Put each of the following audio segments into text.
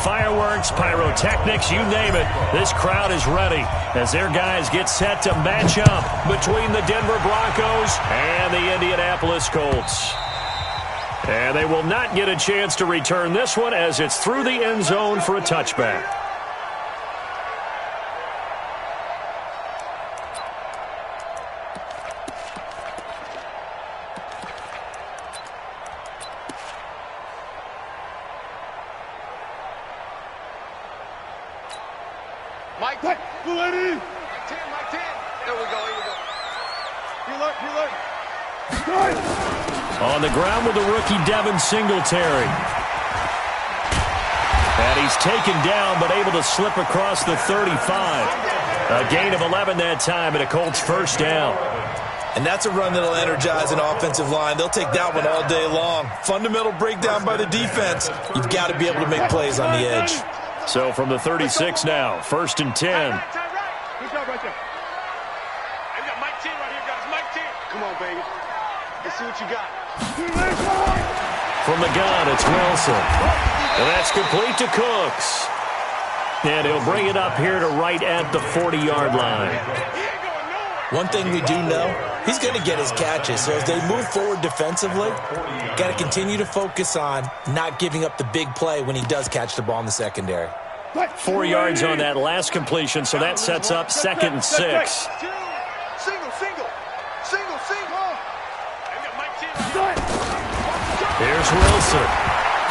Fireworks, pyrotechnics, you name it. This crowd is ready as their guys get set to match up between the Denver Broncos and the Indianapolis Colts. And they will not get a chance to return this one as it's through the end zone for a touchback. Mike 10. Mike 10. There we go. On the ground with the rookie Devin Singletary. And he's taken down but able to slip across the 35. A gain of 11 that time and a Colts first down. And that's a run that'll energize an offensive line. They'll take that one all day long. Fundamental breakdown by the defense. You've got to be able to make plays on the edge. So from the 36 now, 1st and 10. Good job right there. We got Mike 10 right here, guys. Mike 10. Come on, baby. Let's see what you got. From the gun, it's Wilson. And that's complete to Cooks. And he'll bring it up here to right at the 40-yard line. One thing we do know, he's going to get his catches. So as they move forward defensively, got to continue to focus on not giving up the big play when he does catch the ball in the secondary. 4 yards on that last completion, so that sets up 2nd and 6. Here's Wilson.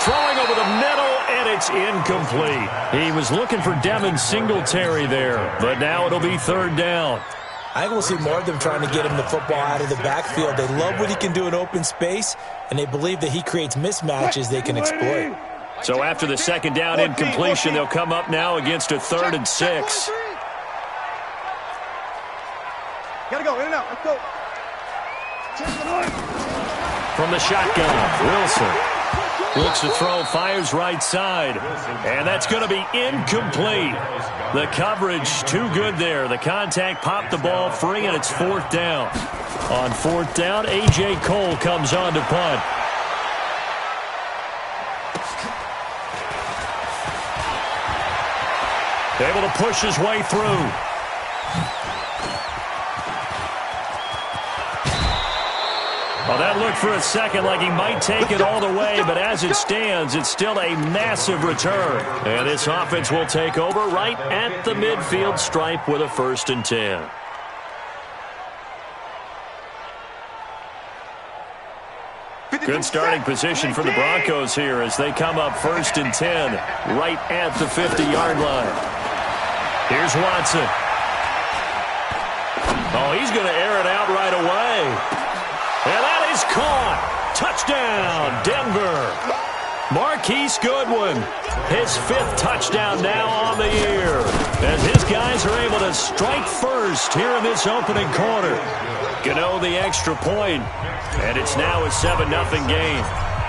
Throwing over the middle, and it's incomplete. He was looking for Devin Singletary there, but now it'll be 3rd down. I think we'll see more of them trying to get him the football out of the backfield. They love what he can do in open space, and they believe that he creates mismatches they can exploit. So after the 2nd down incompletion, they'll come up now against a 3rd and 6. Gotta go, in and out. Let's go. From the shotgun, Wilson looks to throw, fires right side, and that's going to be incomplete. The coverage too good there. The contact popped the ball free, and it's 4th down. On 4th down, A.J. Cole comes on to punt. Able to push his way through. Well, that looked for a second like he might take it all the way, but as it stands, it's still a massive return. And this offense will take over right at the midfield stripe with a 1st and 10. Good starting position for the Broncos here as they come up 1st and 10 right at the 50-yard line. Here's Watson. Oh, he's going to air it out right away. And that is caught. Touchdown, Denver. Marquise Goodwin, his 5th touchdown now on the year. As his guys are able to strike first here in this opening quarter. Gano the extra point, and it's now a 7-0 game.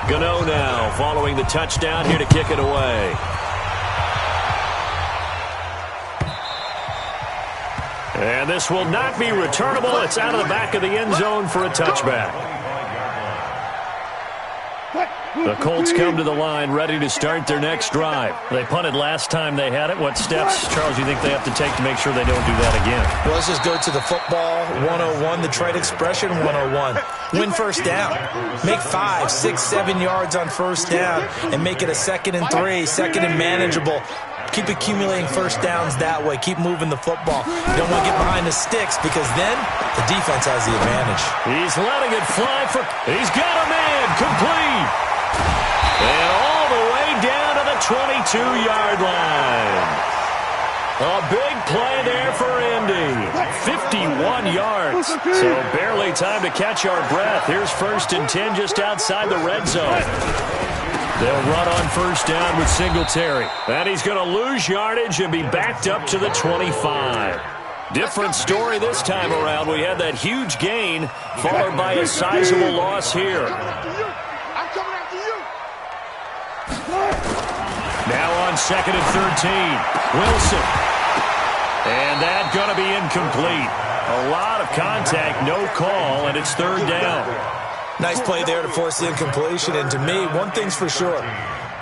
Gano now following the touchdown here to kick it away. And this will not be returnable. It's out of the back of the end zone for a touchback. The Colts come to the line ready to start their next drive. They punted last time they had it. What steps, Charles, do you think they have to take to make sure they don't do that again? Well, let's just go to the football 101, the trade expression 101. Win 1st down. Make 5, 6, 7 yards on 1st down and make it a 2nd and 3, 2nd and manageable. Keep accumulating 1st downs that way. Keep moving the football. You don't want to get behind the sticks because then the defense has the advantage. He's letting it fly for... He's got a man. Complete. And all the way down to the 22-yard line. A big play there for Indy. 51 yards. So barely time to catch our breath. Here's 1st and 10 just outside the red zone. They'll run on 1st down with Singletary. And he's going to lose yardage and be backed up to the 25. Different story this time around. We had that huge gain followed by a sizable loss here. Now on 2nd and 13. Wilson. And that's going to be incomplete. A lot of contact, no call, and it's 3rd down. Nice play there to force the incompletion. And to me, one thing's for sure.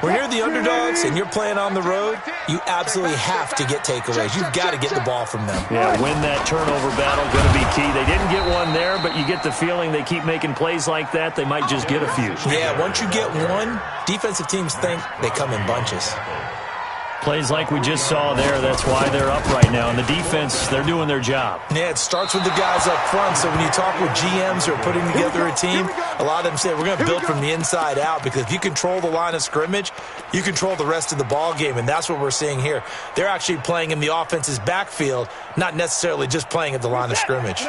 When you're the underdogs and you're playing on the road, you absolutely have to get takeaways. You've got to get the ball from them. Yeah, win that turnover battle, going to be key. They didn't get one there, but you get the feeling they keep making plays like that, they might just get a few. Yeah, once you get one, defensive teams think they come in bunches. Plays like we just saw there, that's why they're up right now. And the defense, they're doing their job. Yeah, it starts with the guys up front. So when you talk with GMs who are putting together a team, a lot of them say we're going to build from the inside out, because if you control the line of scrimmage, you control the rest of the ball game, and that's what we're seeing here. They're actually playing in the offense's backfield, not necessarily just playing at the line of scrimmage.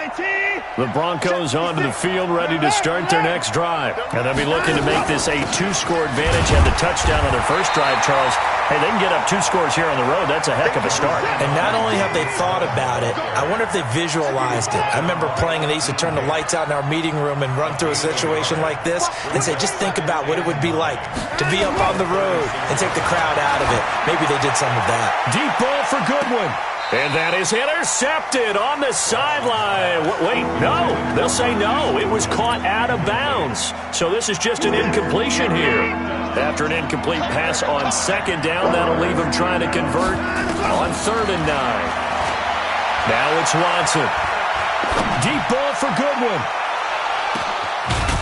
The Broncos onto the field, ready to start their next drive. And they'll be looking to make this a two-score advantage. Had the touchdown on their first drive, Charles. Hey, they can get up 2 scores here on the road. That's a heck of a start. And not only have they thought about it, I wonder if they visualized it. I remember playing, and they used to turn the lights out in our meeting room and run through a situation like this and say, just think about what it would be like to be up on the road and take the crowd out of it. Maybe they did some of that. Deep ball for Goodwin. And that is intercepted on the sideline. Wait, no. They'll say no. It was caught out of bounds. So this is just an incompletion here. After an incomplete pass on second down, that'll leave him trying to convert on 3rd and 9. Now it's Watson. Deep ball for Goodwin.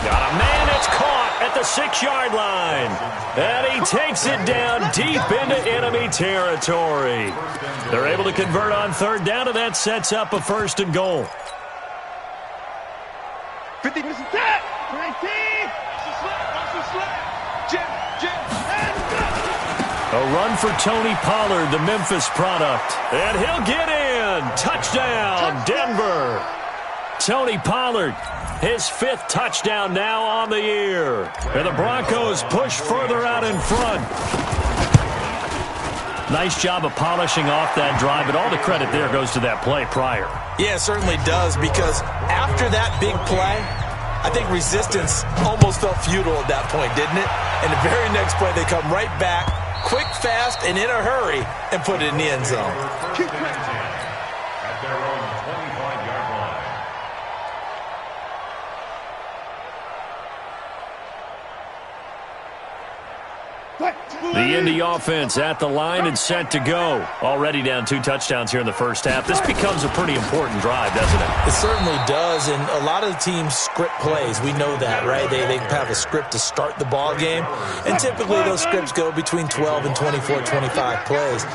Got a man, it's caught at the 6-yard line. And he takes it down deep into enemy territory. They're able to convert on 3rd down, and that sets up a 1st and goal. 50, this is that. 19. A run for Tony Pollard, the Memphis product. And he'll get in. Touchdown, Denver. Tony Pollard, his 5th touchdown now on the year. And the Broncos push further out in front. Nice job of polishing off that drive, but all the credit there goes to that play prior. Yeah, it certainly does, because after that big play, I think resistance almost felt futile at that point, didn't it? And the very next play, they come right back, quick, fast, and in a hurry, and put it in the end zone. At their own 25-yard line. The Indy offense at the line and set to go. Already down 2 touchdowns here in the first half. This becomes a pretty important drive, doesn't it? It certainly does, and a lot of the teams script plays. We know that, right? They have a script to start the ball game, and typically those scripts go between 12 and 24, 25 plays.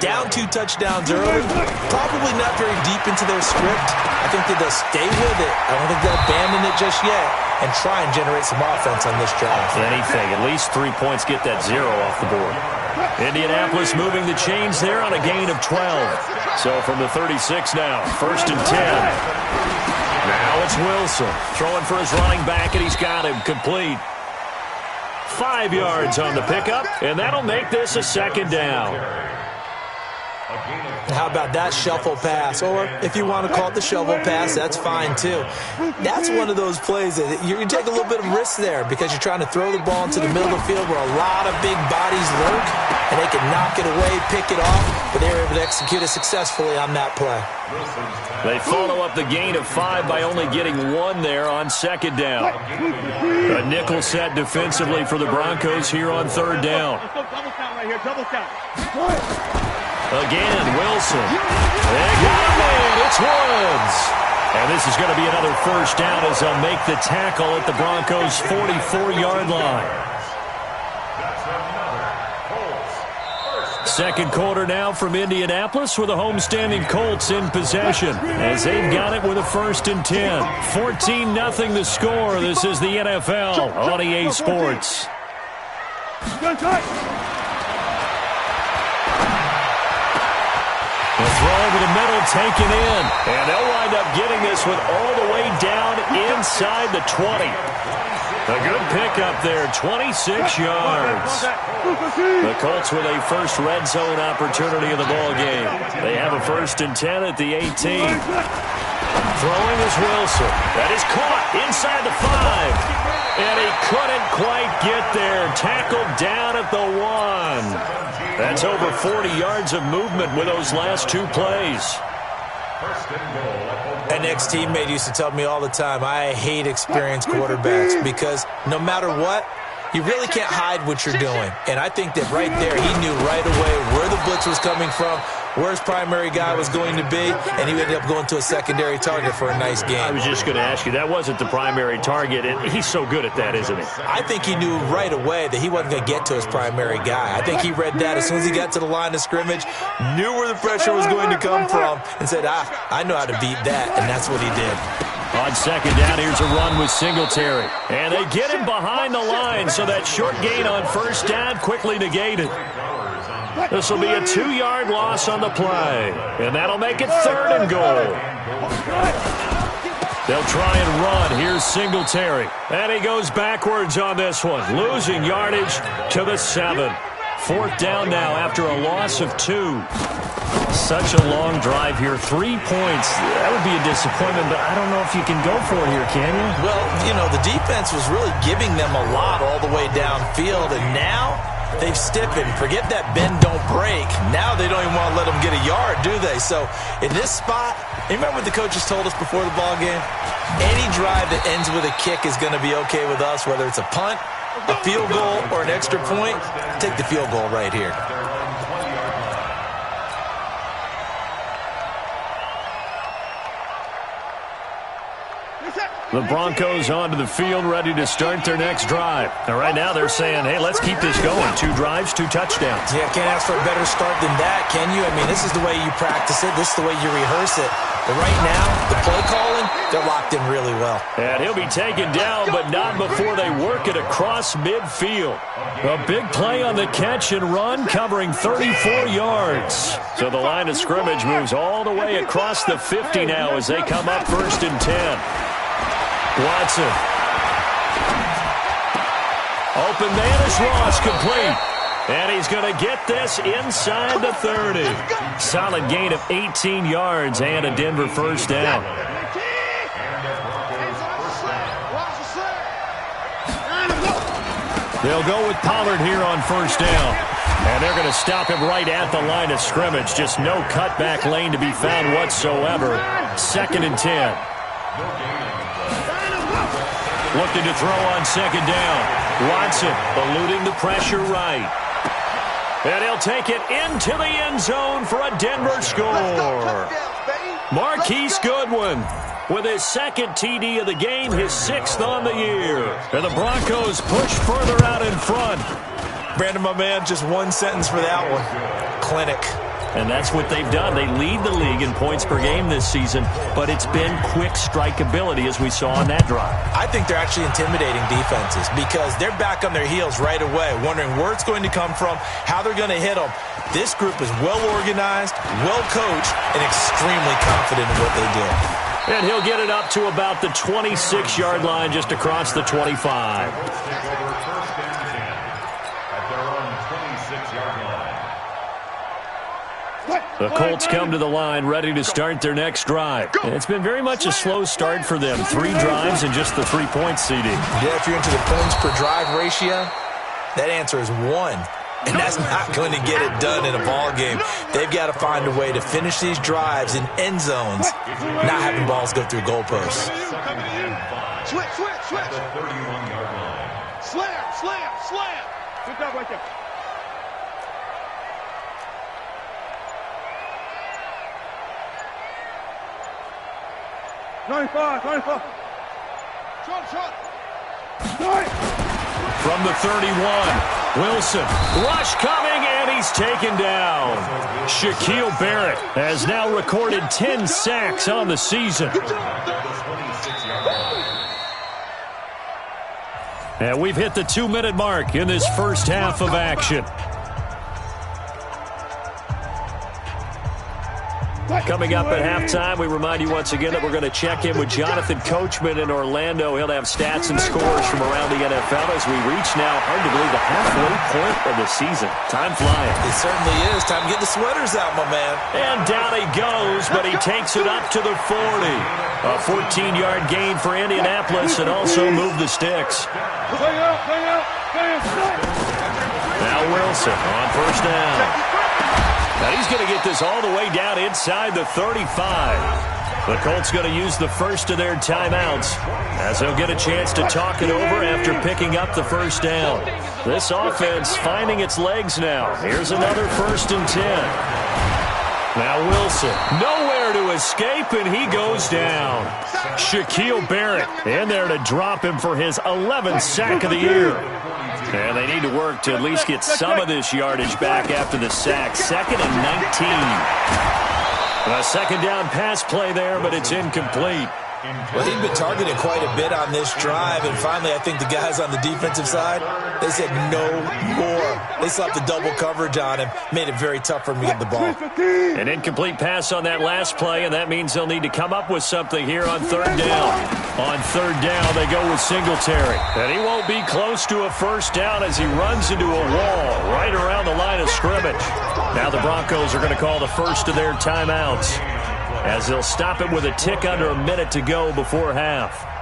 Down 2 touchdowns early, probably not very deep into their script. I think that they'll stay with it. I don't think they'll abandon it just yet and try and generate some offense on this drive. Anything, at least 3 points, get that 0 off the board. Indianapolis moving the chains there on a gain of 12. So from the 36 now, 1st and 10. Now it's Wilson throwing for his running back, and he's got him complete. 5 yards on the pickup, and that'll make this a 2nd down. How about that shuffle pass? Or if you want to call it the shovel pass, that's fine too. That's one of those plays that you can take a little bit of risk there, because you're trying to throw the ball into the middle of the field where a lot of big bodies lurk, and they can knock it away, pick it off, but they were able to execute it successfully on that play. They follow up the gain of 5 by only getting 1 there on 2nd down. A nickel set defensively for the Broncos here on 3rd down. Double count right here, double count. Again, Wilson. They got him in. It's Woods. And this is going to be another 1st down as they'll make the tackle at the Broncos' 44-yard line. 2nd quarter now from Indianapolis, with the homestanding Colts in possession, as they've got it with a 1st and 10. 14-0 the score. This is the NFL on EA Sports. The throw over the middle taken in. And they'll wind up getting this one all the way down inside the 20. A good pickup there, 26 yards. The Colts with a first red zone opportunity in the ball game. They have a 1st and 10 at the 18. Throwing is Wilson. That is caught inside the 5. And he couldn't quite get there. Tackled down at the 1. That's over 40 yards of movement with those last 2 plays. An ex-teammate used to tell me all the time, I hate experienced quarterbacks, because no matter what, You really can't hide what you're doing. And I think that right there, he knew right away where the blitz was coming from, where his primary guy was going to be, and he ended up going to a secondary target for a nice game. I was just going to ask you, that wasn't the primary target, and he's so good at that, isn't he? I think he knew right away that he wasn't going to get to his primary guy. I think he read that as soon as he got to the line of scrimmage, knew where the pressure was going to come from, and said, I know how to beat that, and that's what he did. On second down, here's a run with Singletary. And they get him behind the line, so that short gain on first down quickly negated. This will be a 2-yard loss on the play, and that'll make it 3rd and goal. They'll try and run. Here's Singletary, and he goes backwards on this one, losing yardage to the 7. 4th down now after a loss of 2. Such a long drive here. 3 points. That would be a disappointment, but I don't know if you can go for it here, can you? Well, you know, the defense was really giving them a lot all the way downfield, and now they've stiffened. Forget that bend, don't break. Now they don't even want to let them get a yard, do they? So in this spot, you remember what the coaches told us before the ball game? Any drive that ends with a kick is going to be okay with us, whether it's a punt, a field goal, or an extra point. Take the field goal right here. The Broncos onto the field, ready to start their next drive. And right now they're saying, hey, let's keep this going. 2 drives, 2 touchdowns. Yeah, can't ask for a better start than that, can you? I mean, this is the way you practice it. This is the way you rehearse it. But right now, the play calling, they're locked in really well. And he'll be taken down, but not before they work it across midfield. A big play on the catch and run, covering 34 yards. So the line of scrimmage moves all the way across the 50 now as they come up 1st and 10. Watson. Open man is Ross, complete. And he's going to get this inside the 30. Solid gain of 18 yards and a Denver first down. They'll go with Pollard here on first down. And they're going to stop him right at the line of scrimmage. Just no cutback lane to be found whatsoever. 2nd and 10. Looking to throw on second down. Watson eluding the pressure right. And he'll take it into the end zone for a Denver score. Marquise Goodwin with his 2nd TD of the game, his 6th on the year. And the Broncos push further out in front. Brandon, my man, just one sentence for that one. Clinic. And that's what they've done. They lead the league in points per game this season, but it's been quick strikeability as we saw on that drive. I think they're actually intimidating defenses because they're back on their heels right away, wondering where it's going to come from, how they're going to hit them. This group is well organized, well coached, and extremely confident in what they do. And he'll get it up to about the 26-yard line, just across the 25. The Colts come to the line, ready to start their next drive. And it's been very much a slow start for them. 3 drives and just the 3 points, CD. Yeah, if you're into the points per drive ratio, that answer is 1. And that's not going to get it done in a ball game. They've got to find a way to finish these drives in end zones, not having balls go through goalposts. Switch. Slam. Good job right there. Short. From the 31, Wilson. Rush coming, and he's taken down. Shaquille Barrett has now recorded 10 sacks on the season. And we've hit the 2-minute mark in this first half of action. Coming up at halftime, we remind you once again that we're going to check in with Jonathan Coachman in Orlando. He'll have stats and scores from around the NFL as we reach now, hard to believe, the halfway point of the season. Time flying. It certainly is. Time to get the sweaters out, my man. And down he goes, but he takes it up to the 40. A 14-yard gain for Indianapolis and also move the sticks. Now Wilson on first down. Now he's going to get this all the way down inside the 35. The Colts going to use the first of their timeouts as they'll get a chance to talk it over after picking up the first down. This offense finding its legs now. Here's another 1st and 10. Now Wilson, nowhere to escape, and he goes down. Shaquille Barrett in there to drop him for his 11th sack of the year. And they need to work to at least get some of this yardage back after the sack. 2nd and 19. A second down pass play there, but it's incomplete. Well, he'd been targeted quite a bit on this drive, and finally I think the guys on the defensive side, they said no more. They slapped the double coverage on him, made it very tough for him to get the ball. An incomplete pass on that last play, and that means they'll need to come up with something here on 3rd down. On 3rd down, they go with Singletary. And he won't be close to a first down as he runs into a wall right around the line of scrimmage. Now the Broncos are going to call the first of their timeouts, as they'll stop it with a tick under a minute to go before half.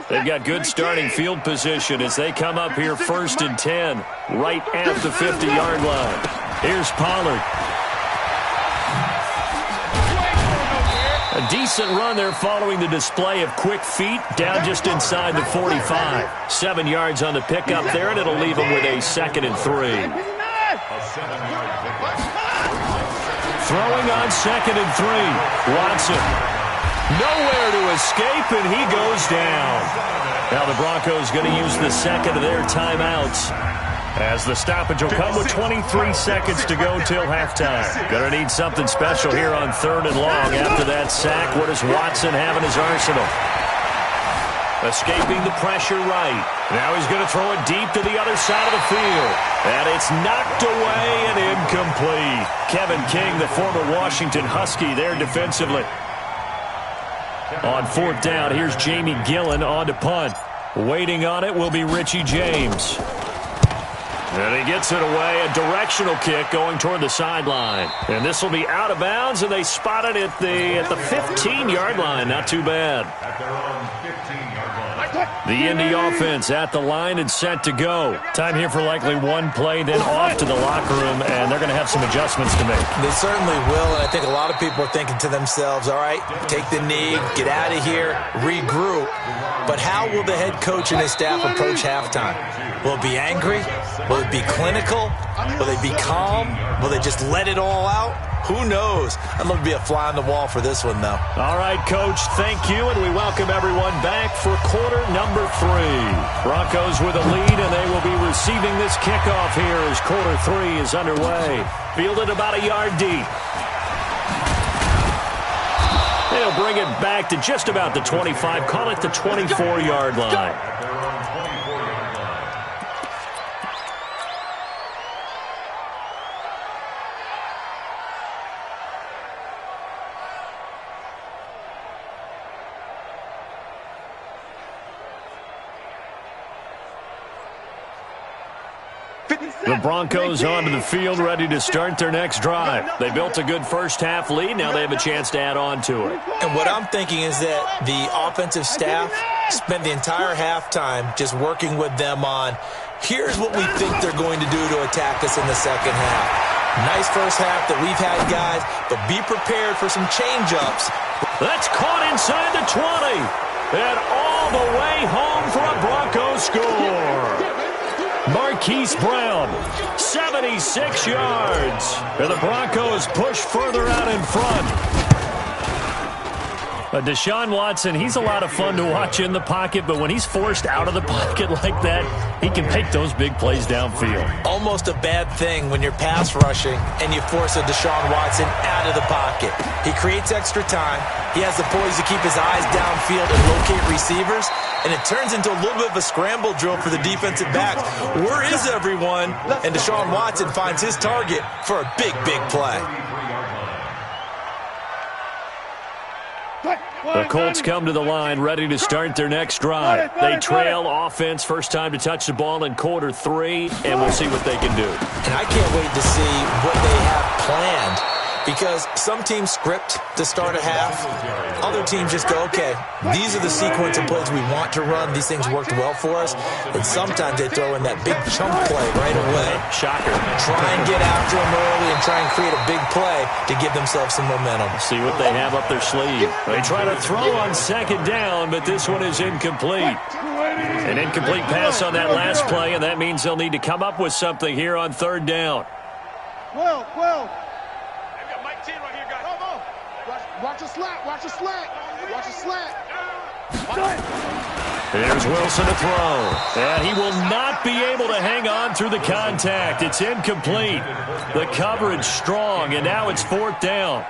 They've got good starting field position as they come up here 1st and 10, right at the 50-yard line. Here's Pollard. A decent run there following the display of quick feet down just inside the 45. 7 yards on the pickup there, and it'll leave him with a 2nd and 3. Throwing on 2nd and 3. Watson. Nowhere to escape, and he goes down. Now the Broncos going to use the second of their timeouts, as the stoppage will come with 23 seconds to go till halftime. Going to need something special here on 3rd and long after that sack. What does Watson have in his arsenal? Escaping the pressure right. Now he's going to throw it deep to the other side of the field. And it's knocked away and incomplete. Kevin King, the former Washington Husky, there defensively. On 4th down, here's Jamie Gillen on to punt. Waiting on it will be Richie James. And he gets it away, a directional kick going toward the sideline. And this will be out of bounds, and they spot it at the 15-yard line. Not too bad. At their own 15-yard line. The Indy offense at the line and set to go. Time here for likely one play, then off to the locker room, and they're going to have some adjustments to make. They certainly will, and I think a lot of people are thinking to themselves, all right, take the knee, get out of here, regroup. But how will the head coach and his staff approach halftime? Will it be angry? Will it be clinical? Will they be calm? Will they just let it all out? Who knows? I'd love to be a fly on the wall for this one, though. All right, Coach, thank you, and we welcome everyone back for quarter number 3. Broncos with a lead, and they will be receiving this kickoff here as quarter 3 is underway. Fielded about a yard deep. They'll bring it back to just about the 25, call it the 24-yard line. The Broncos onto the field, ready to start their next drive. They built a good first-half lead. Now they have a chance to add on to it. And what I'm thinking is that the offensive staff spent the entire halftime just working with them on, here's what we think they're going to do to attack us in the second half. Nice first half that we've had, guys, but be prepared for some change-ups. That's caught inside the 20. And all the way home for a Broncos score. Marquise Brown, 76 yards. And the Broncos push further out in front. Deshaun Watson, he's a lot of fun to watch in the pocket, but when he's forced out of the pocket like that, he can make those big plays downfield. Almost a bad thing when you're pass rushing and you force a Deshaun Watson out of the pocket. He creates extra time. He has the poise to keep his eyes downfield and locate receivers, and it turns into a little bit of a scramble drill for the defensive backs. Where is everyone? And Deshaun Watson finds his target for a big, big play. The Colts come to the line, ready to start their next drive. They trail offense, first time to touch the ball in quarter 3, and we'll see what they can do. And I can't wait to see what they have planned. Because some teams script to start a half. Other teams just go, okay, these are the sequence of plays we want to run. These things worked well for us. And sometimes they throw in that big chunk play right away. Shocker. Try and get after them early and try and create a big play to give themselves some momentum. See what they have up their sleeve. They try to throw on second down, but this one is incomplete. An incomplete pass on that last play, and that means they'll need to come up with something here on third down. 12. I've got Mike 10 right here, guys. Come on. Watch a slant. Watch a slant. Watch a slant. There's Wilson to throw. And he will not be able to hang on through the contact. It's incomplete. The coverage strong, and now it's fourth down.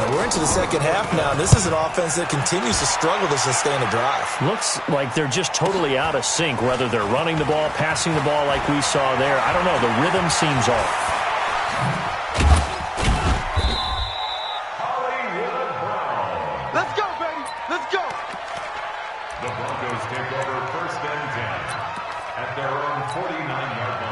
We're into the second half now. This is an offense that continues to struggle to sustain a drive. Looks like they're just totally out of sync, whether they're running the ball, passing the ball like we saw there. I don't know. The rhythm seems off. Let's go, baby. Let's go. The Broncos take over first and 10 at their own 49-yard line.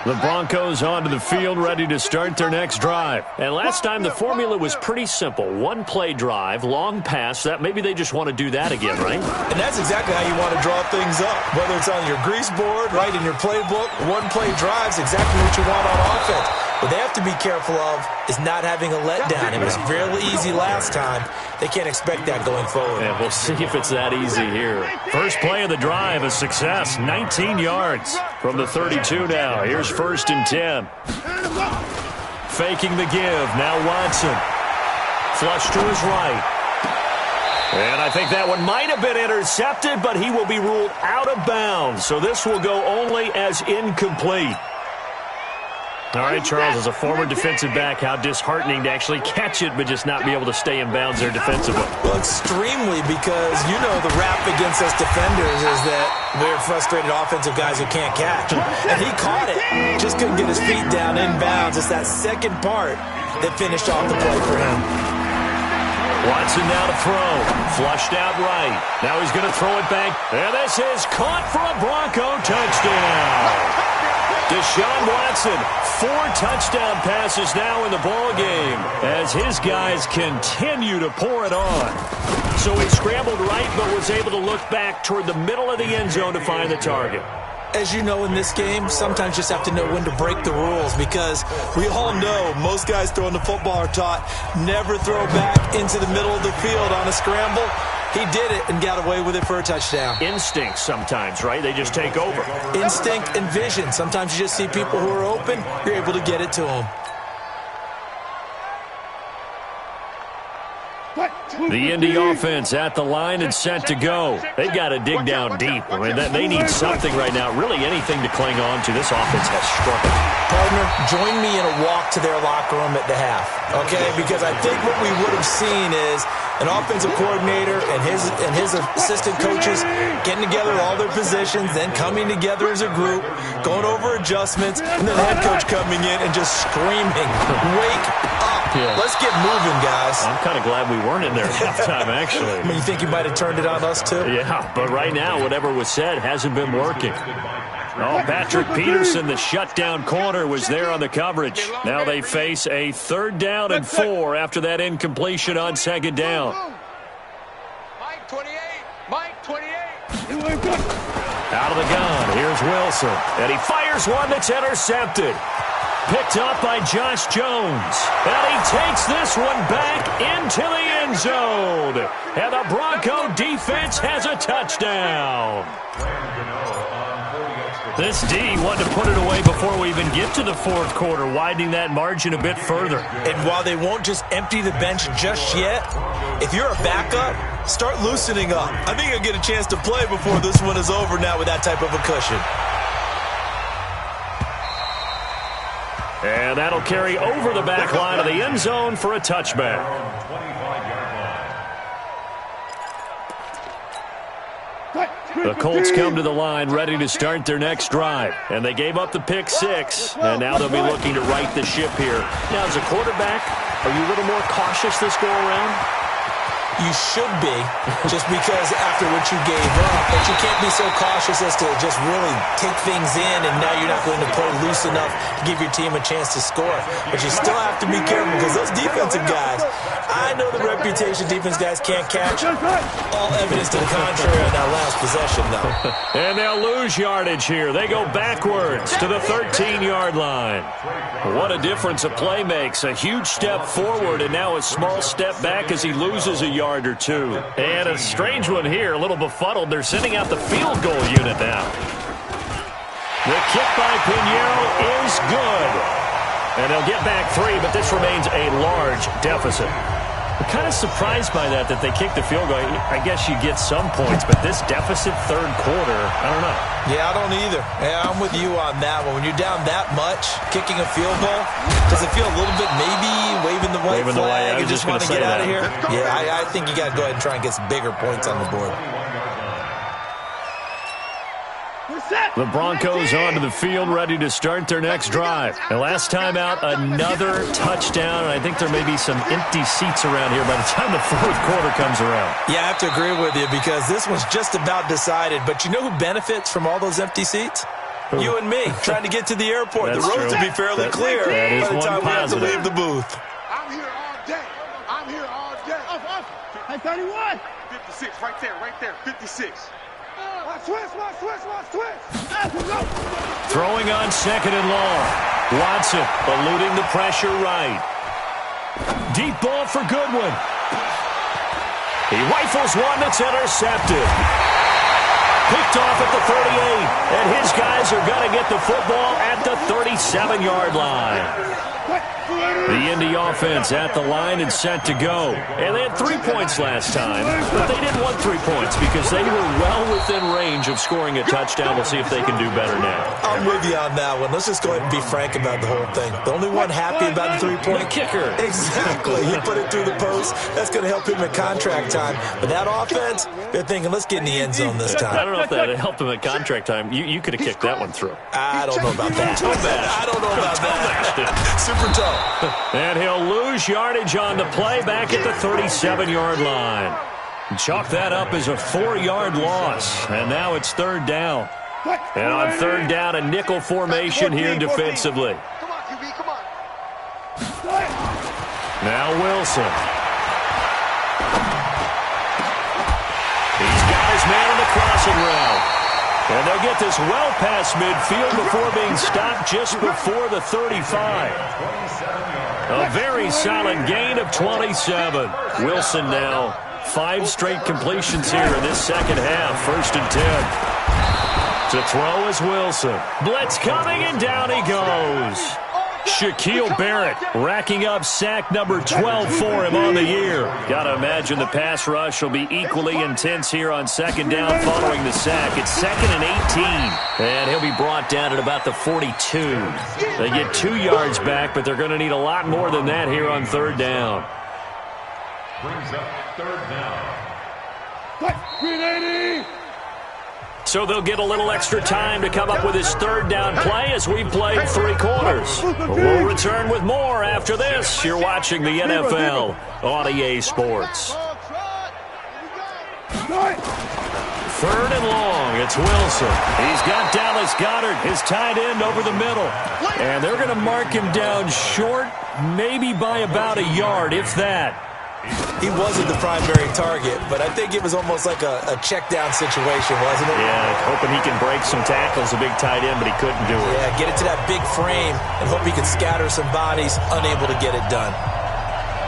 The Broncos onto the field, ready to start their next drive. And last time, the formula was pretty simple. One-play drive, long pass. That maybe they just want to do that again, right? And that's exactly how you want to draw things up. Whether it's on your grease board, right, in your playbook, one-play drive's exactly what you want on offense. What they have to be careful of is not having a letdown. It was fairly easy last time. They can't expect that going forward. And we'll see if it's that easy here. First play of the drive, a success. 19 yards from the 32 now. Here's first and 10. Faking the give. Now Watson. Flush to his right. And I think that one might have been intercepted, but he will be ruled out of bounds. So this will go only as incomplete. All right, Charles, as a former defensive back, how disheartening to actually catch it but just not be able to stay in bounds there defensively. Well, extremely, because you know the rap against us defenders is that we're frustrated offensive guys who can't catch. And he caught it, just couldn't get his feet down in bounds. It's that second part that finished off the play for him. Watson now to throw. Flushed out right. Now he's going to throw it back. And this is caught for a Bronco touchdown. Deshaun Watson, 4 touchdown passes now in the ballgame as his guys continue to pour it on. So he scrambled right but was able to look back toward the middle of the end zone to find the target. As you know, in this game, sometimes you just have to know when to break the rules, because we all know most guys throwing the football are taught never throw back into the middle of the field on a scramble. He did it and got away with it for a touchdown. Instinct sometimes, right? They just take over. Instinct and vision. Sometimes you just see people who are open, you're able to get it to them. The Indy offense at the line and set to go. They've got to dig down deep. I mean, they need something right now, really anything to cling on to. This offense has struggled. Partner, join me in a walk to their locker room at the half, okay? Because I think what we would have seen is an offensive coordinator and his assistant coaches getting together all their positions, then coming together as a group, going over adjustments, and then the head coach coming in and just screaming, "Wake up. Yeah. Let's get moving, guys." I'm kind of glad we weren't in there at halftime, actually. I mean, you think you might have turned it on us, too? Yeah, but right now, whatever was said hasn't been working. Oh, Patrick Peterson, the shutdown corner, was there on the coverage. Now they face a 3rd down and 4 after that incompletion on 2nd down. Mike 28. Mike 28. Out of the gun, here's Wilson. And he fires one that's intercepted. Picked up by Josh Jones. And he takes this one back into the end zone. And the Bronco defense has a touchdown. This D wanted to put it away before we even get to the 4th quarter, widening that margin a bit further. And while they won't just empty the bench just yet, if you're a backup, start loosening up. I think you'll get a chance to play before this one is over now with that type of a cushion. And that'll carry over the back line of the end zone for a touchback. The Colts come to the line ready to start their next drive. And they gave up the pick 6, and now they'll be looking to right the ship here. Now, as a quarterback, are you a little more cautious this go-around? You should be, just because after what you gave up. But you can't be so cautious as to just really take things in, and now you're not going to play loose juice enough to give your team a chance to score. But you still have to be careful because those defensive guys, I know the reputation defense guys can't catch. All evidence to the contrary on that last possession, though. And they'll lose yardage here. They go backwards to the 13-yard line. What a difference a play makes. A huge step forward and now a small step back as he loses a yard or two. And a strange one here, a little befuddled. They're sending out the field goal unit now. The kick by Pinheiro is good. And they'll get back 3, but this remains a large deficit. I'm kind of surprised by that they kicked the field goal. I guess you get some points, but this deficit third quarter, I don't know. Yeah, I don't either. Yeah, I'm with you on that one. When you're down that much, kicking a field goal, does it feel a little bit maybe waving the white flag and just want to get out of here? Yeah, I think you got to go ahead and try and get some bigger points on the board. The Broncos onto the field, ready to start their next drive. And last time out, another touchdown, and I think there may be some empty seats around here by the time the fourth quarter comes around. Yeah, I have to agree with you because this one's just about decided. But you know who benefits from all those empty seats? Who? You and me, trying to get to the airport. The roads will be fairly clear by the time we have to leave the booth. I'm here all day. I'm here all day. Hey, 31. 56, right there, 56. Watch twist. Throwing on 2nd and long. Watson eluding the pressure right. Deep ball for Goodwin. He rifles one that's intercepted. Picked off at the 38. And his guys are going to get the football at the 37-yard line. The Indy offense at the line and set to go. And they had 3 points last time, but they didn't want 3 points because they were well within range of scoring a touchdown. We'll see if they can do better now. I'm with you on that one. Let's just go ahead and be frank about the whole thing. The only one happy about the 3-point kicker. Exactly. He put it through the post. That's going to help him at contract time. But that offense, they're thinking, let's get in the end zone this time. I don't know if that helped him at contract time. You could have kicked that one through. I don't know about that. I don't know about that. Super tough. And he'll lose yardage on the play back at the 37-yard line. Chalk that up as a 4-yard loss. And now it's 3rd down. And on 3rd down, a nickel formation here defensively. Come on, QB, come on. Now Wilson. He's got his man on the crossing route. And they'll get this well past midfield before being stopped just before the 35. A very solid gain of 27. Wilson now 5 straight completions here in this second half. 1st and 10. To throw is Wilson. Blitz coming and down he goes. Shaquille Barrett racking up sack number 12 for him on the year. Got to imagine the pass rush will be equally intense here on 2nd down following the sack. It's 2nd and 18. And he'll be brought down at about the 42. They get 2 yards back, but they're going to need a lot more than that here on 3rd down. Brings up 3rd down. 380. So they'll get a little extra time to come up with his 3rd down play as we've played 3 quarters. We'll return with more after this. You're watching the NFL on EA Sports. 3rd and long. It's Wilson. He's got Dallas Goedert, his tight end, over the middle. And they're going to mark him down short, maybe by about a yard, if that. He wasn't the primary target, but I think it was almost like a check-down situation, wasn't it? Yeah, hoping he can break some tackles, a big tight end, but he couldn't do it. Yeah, get it to that big frame and hope he could scatter some bodies, unable to get it done.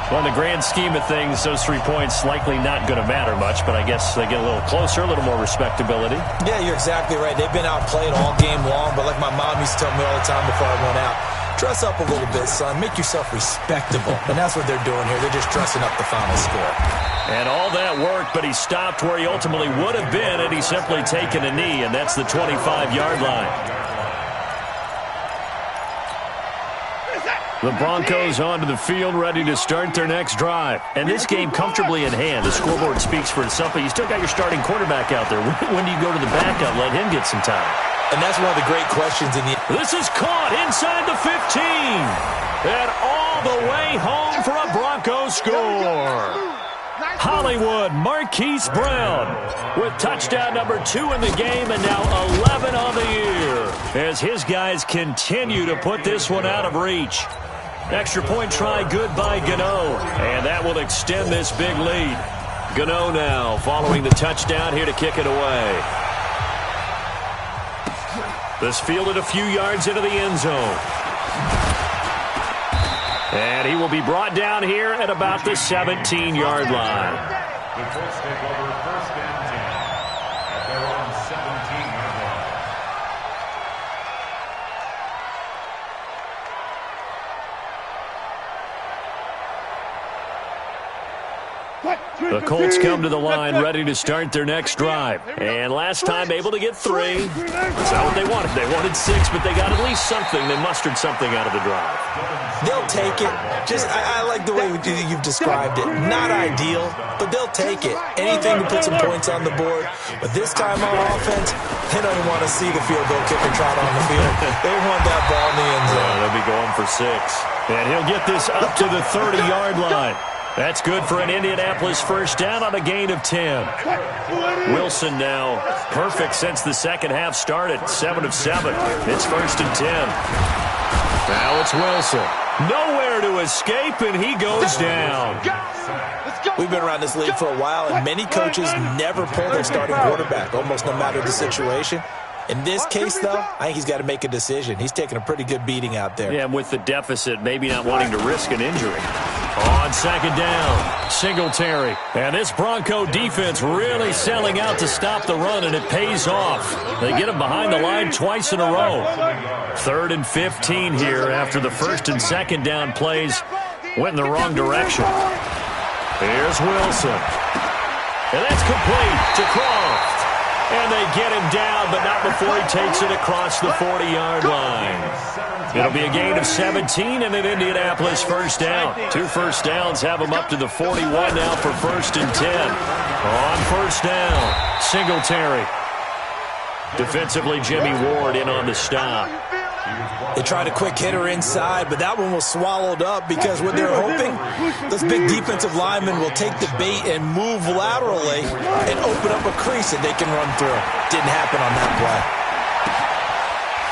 Well, in the grand scheme of things, those 3 points likely not going to matter much, but I guess they get a little closer, a little more respectability. Yeah, you're exactly right. They've been outplayed all game long, but like my mom used to tell me all the time before I went out, dress up a little bit, son. Make yourself respectable. And that's what they're doing here. They're just dressing up the final score. And all that worked, but he stopped where he ultimately would have been, and he's simply taken a knee, and that's the 25-yard line. The Broncos onto the field, ready to start their next drive. And this game comfortably in hand. The scoreboard speaks for itself, but you still got your starting quarterback out there. When do you go to the backup, let him get some time? And that's one of the great questions in the... This is caught inside the 15. And all the way home for a Broncos score. Hollywood Marquise Brown with touchdown number 2 in the game and now 11 on the year as his guys continue to put this one out of reach. Extra point try good by Gano, and that will extend this big lead. Gano now following the touchdown here to kick it away. This fielded a few yards into the end zone. And he will be brought down here at about the 17-yard line. The Colts take over first and 10 at their own 17-yard line. The Colts come to the line ready to start their next drive. And last time able to get 3. That's not what they wanted. They wanted 6, but they got at least something. They mustered something out of the drive. They'll take it. I like the way you've described it. Not ideal, but they'll take it. Anything to put some points on the board. But this time on offense, they don't want to see the field goal kicker trot on the field. They want that ball in the end zone. They'll be going for 6. And he'll get this up to the 30-yard line. That's good for an Indianapolis first down on a gain of 10. Wilson now perfect since the second half started. 7 of 7. It's first and 10. Now it's Wilson. Nowhere to escape, and he goes down. We've been around this league for a while, and many coaches never pull their starting quarterback, almost no matter the situation. In this case, though, I think he's got to make a decision. He's taking a pretty good beating out there. Yeah, and with the deficit, maybe not wanting to risk an injury. On second down, Singletary. And this Bronco defense really selling out to stop the run, and it pays off. They get him behind the line twice in a row. 3rd and 15 here after the first and second down plays went in the wrong direction. Here's Wilson. And that's complete to Croft. And they get him down, but not before he takes it across the 40-yard line. It'll be a gain of 17 and an Indianapolis first down. 2 first downs have him up to the 41 now for first and 10. On first down, Singletary. Defensively, Jimmy Ward in on the stop. They tried a quick hitter inside, but that one was swallowed up because what they're hoping, those big defensive linemen will take the bait and move laterally and open up a crease that they can run through. Didn't happen on that play.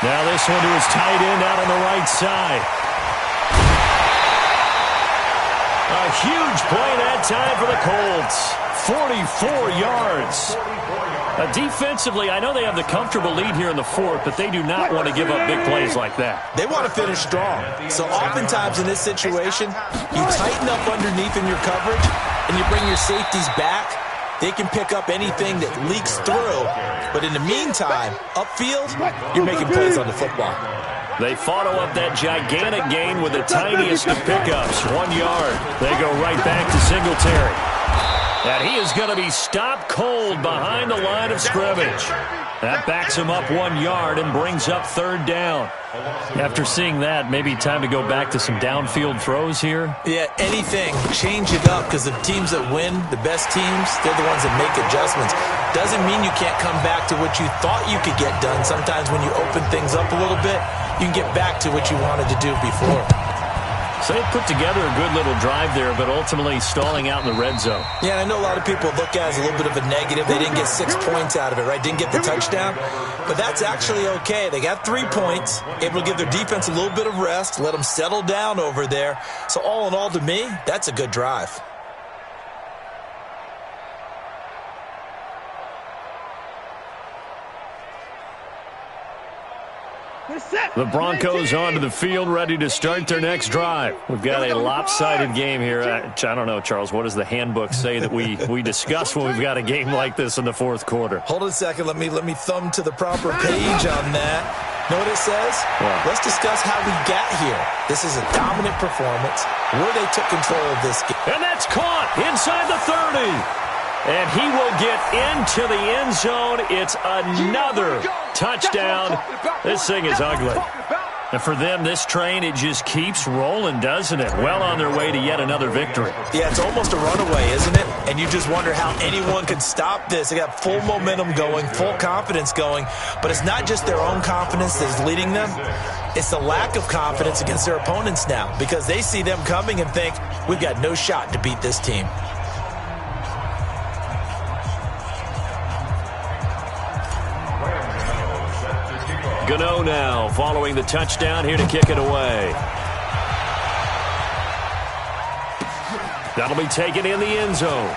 Now this one to his tight end out on the right side. A huge play that time for the Colts. 44 yards. Defensively, I know they have the comfortable lead here in the 4th, but they do not want to give up big plays like that. They want to finish strong. So oftentimes in this situation, you tighten up underneath in your coverage, and you bring your safeties back. They can pick up anything that leaks through. But in the meantime, upfield, you're making plays on the football. They follow up that gigantic gain with the tiniest of pickups, 1 yard. They go right back to Singletary. And he is going to be stopped cold behind the line of scrimmage. That backs him up 1 yard and brings up 3rd down. After seeing that, maybe time to go back to some downfield throws here. Yeah, anything. Change it up because the teams that win, the best teams, they're the ones that make adjustments. Doesn't mean you can't come back to what you thought you could get done. Sometimes when you open things up a little bit, you can get back to what you wanted to do before. So they put together a good little drive there, but ultimately stalling out in the red zone. Yeah, I know a lot of people look at it as a little bit of a negative. They didn't get 6 points out of it, right? Didn't get the touchdown. But that's actually okay. They got 3 points, able to give their defense a little bit of rest, let them settle down over there. So all in all, to me, that's a good drive. The Broncos onto the field, ready to start their next drive. We've got a lopsided game here. I don't know, Charles, what does the handbook say that we discuss when we've got a game like this in the 4th quarter? Hold on a second. Let me thumb to the proper page on that. Know what it says? Yeah. Let's discuss how we got here. This is a dominant performance where they took control of this game. And that's caught inside the 30. And he will get into the end zone. It's another touchdown. This thing is ugly. And for them, this train, it just keeps rolling, doesn't it? Well on their way to yet another victory. Yeah, it's almost a runaway, isn't it? And you just wonder how anyone could stop this. They got full momentum going, full confidence going. But it's not just their own confidence that's leading them. It's the lack of confidence against their opponents now because they see them coming and think, we've got no shot to beat this team. Gano now following the touchdown here to kick it away. That'll be taken in the end zone.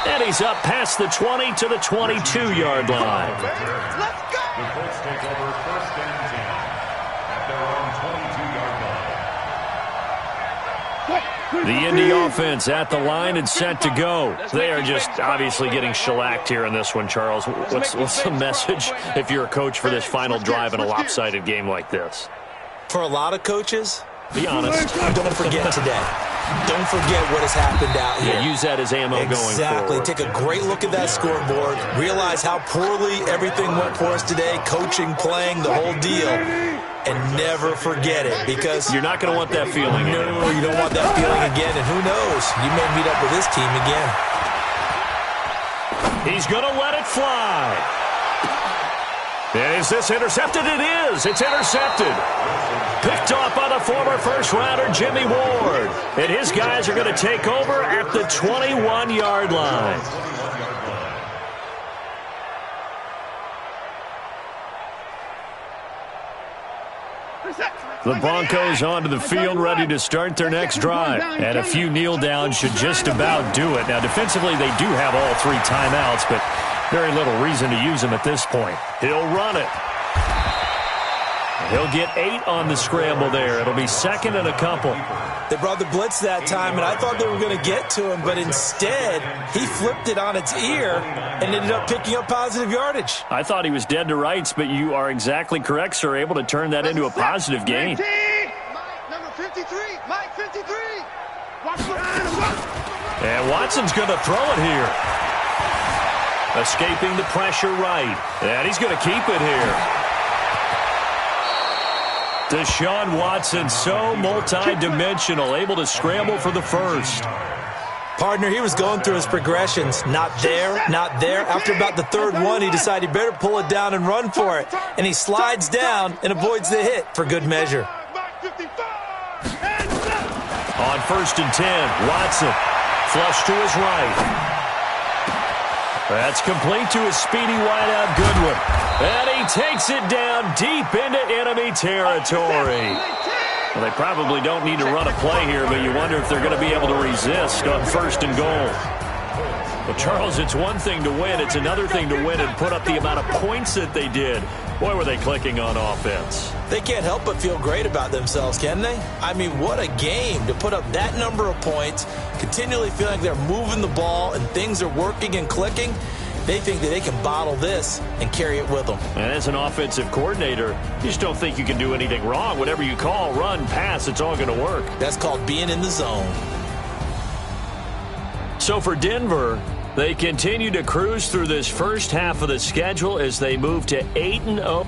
And he's up past the 20 to the 22-yard line. Let's go! The Colts take over first and 10 at their own 22-yard line. The Indy offense at the line and set to go. They are just obviously getting shellacked here in this one, Charles. What's the message if you're a coach for this final drive in a lopsided game like this? For a lot of coaches, be honest. Don't forget today. Don't forget what has happened out here. Yeah, use that as ammo going forward. Exactly. Take a great look at that scoreboard. Realize how poorly everything went for us today. Coaching, playing, the whole deal. And never forget it, because you're not going to want that feeling. No, you don't want that feeling again. And who knows? You may meet up with this team again. He's going to let it fly. Is this intercepted? It is. It's intercepted. Picked off by the former first-rounder Jimmy Ward. And his guys are going to take over at the 21-yard line. The Broncos onto the field, ready to start their next drive. And a few kneel downs should just about do it. Now, defensively, they do have all 3 timeouts, but very little reason to use them at this point. He'll run it. He'll get 8 on the scramble there. It'll be second and a couple. They brought the blitz that time, and I thought they were going to get to him, but instead, he flipped it on its ear and ended up picking up positive yardage. I thought he was dead to rights, but you are exactly correct, sir. Able to turn that into a positive gain. Mike, number 53. Mike, 53. And Watson's going to throw it here. Escaping the pressure right. And he's going to keep it here. Deshaun Watson, so multi-dimensional, able to scramble for the first. Partner, he was going through his progressions. Not there, not there. After about the third one, he decided he better pull it down and run for it. And he slides down and avoids the hit for good measure. On first and 10, Watson, flush to his right. That's complete to his speedy wideout Goodwin. And he takes it down deep into enemy territory. Well, they probably don't need to run a play here, but you wonder if they're going to be able to resist on first and goal. Well, Charles, it's one thing to win. It's another thing to win and put up the amount of points that they did. Boy, were they clicking on offense. They can't help but feel great about themselves, can they? I mean, what a game to put up that number of points, continually feeling like they're moving the ball and things are working and clicking. They think that they can bottle this and carry it with them. And as an offensive coordinator, you just don't think you can do anything wrong. Whatever you call, run, pass, it's all going to work. That's called being in the zone. So for Denver, they continue to cruise through this first half of the schedule as they move to 8-0.